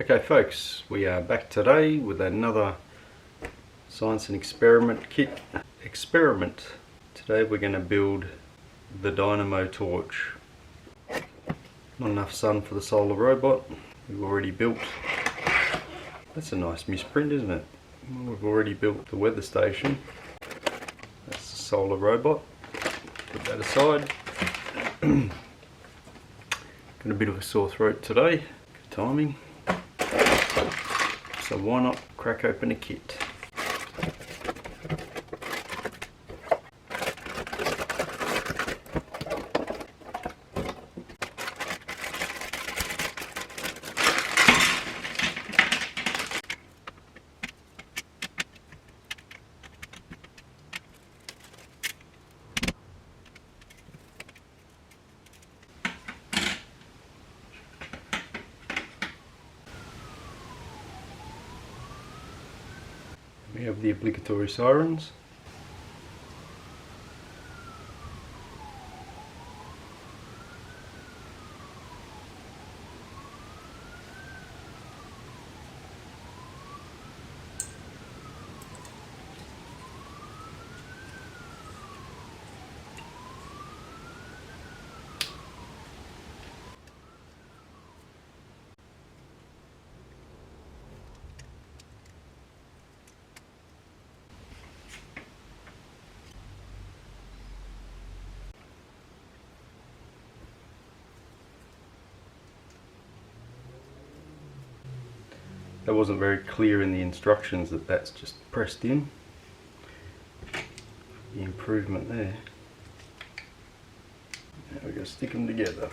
Okay folks, we are back today with another science and experiment kit experiment. Today we're going to build the Dynamo Torch. Not enough sun for the solar robot. We've already built, that's a nice misprint isn't it? We've already built the weather station. That's the solar robot. Put that aside. Got a bit of a sore throat today. Good timing. So why not crack open a kit? We have the obligatory sirens. That wasn't very clear in the instructions that that's just pressed in. The improvement there. Now we're going to stick them together.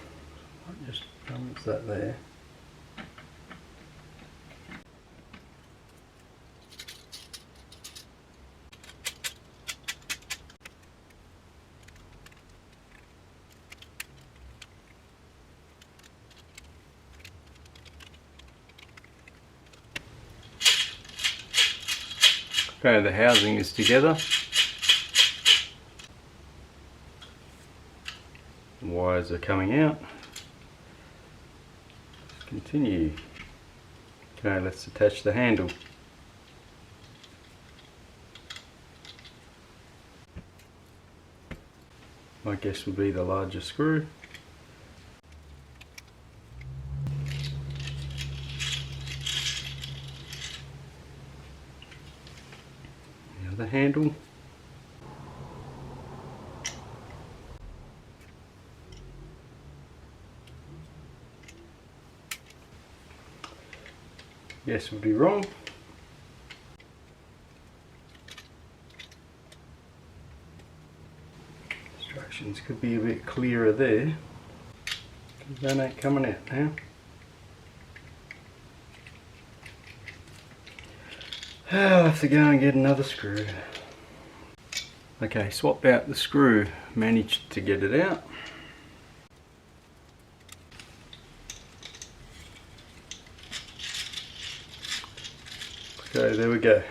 Just balance that there. Okay, the housing is together. The wires are coming out. Continue. Okay, let's attach the handle. My guess would be the larger screw. The handle. Yes, would be wrong. Instructions could be a bit clearer there. That ain't coming out now. I'll have to go and get another screw. Okay, swapped out the screw, managed to get it out. Okay, there we go.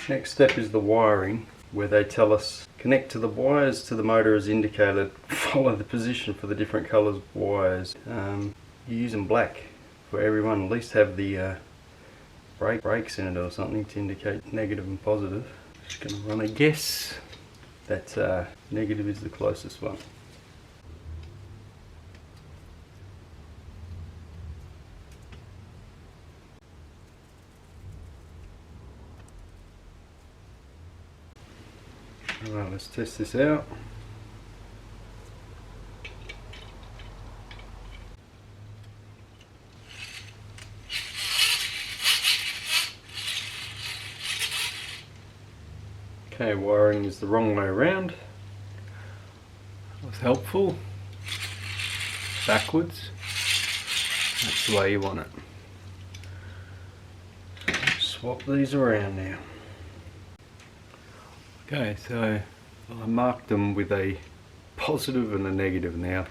Next step is the wiring, where they tell us connect to the wires to the motor as indicated, follow the position for the different colours of wires. You use them black for everyone, at least have the brakes in it or something to indicate negative and positive. Just going to run a guess that negative is the closest one. Alright, let's test this out. Okay, wiring is the wrong way around. That was helpful. Backwards. That's the way you want it. Swap these around now. Okay, so I marked them with a positive and a negative now.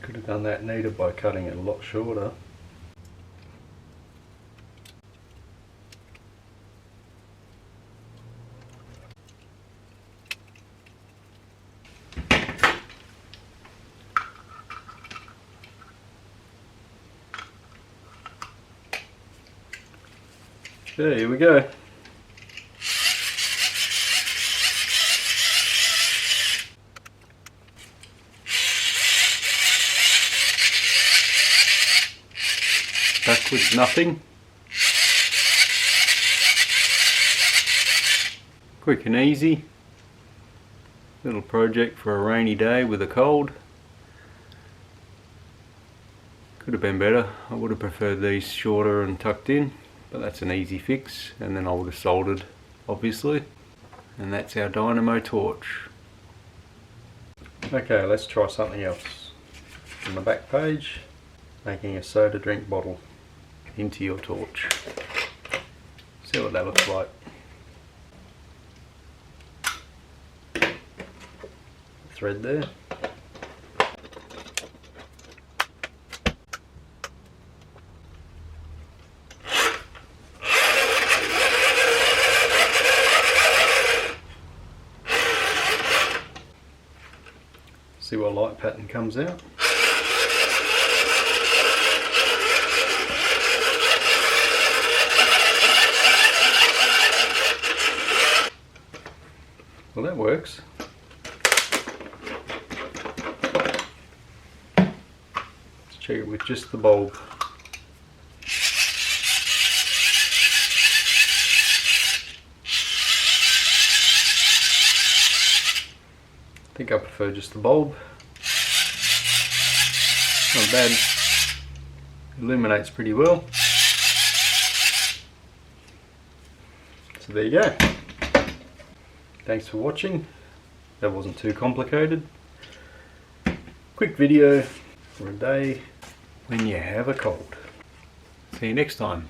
Could have done that neater by cutting it a lot shorter. Okay, here we go. Backwards nothing. Quick and easy. Little project for a rainy day with a cold. Could have been better. I would have preferred these shorter and tucked in, but that's an easy fix, and then I would have soldered, obviously. And that's our Dynamo Torch. Okay, let's try something else. On the back page, making a soda drink bottle into your torch. See what that looks like. Thread there. See what light pattern comes out. Well, that works. Let's check it with just the bulb. I think I prefer just the bulb. Not bad. Illuminates pretty well. So there you go. Thanks for watching. That wasn't too complicated. Quick video for a day when you have a cold. See you next time.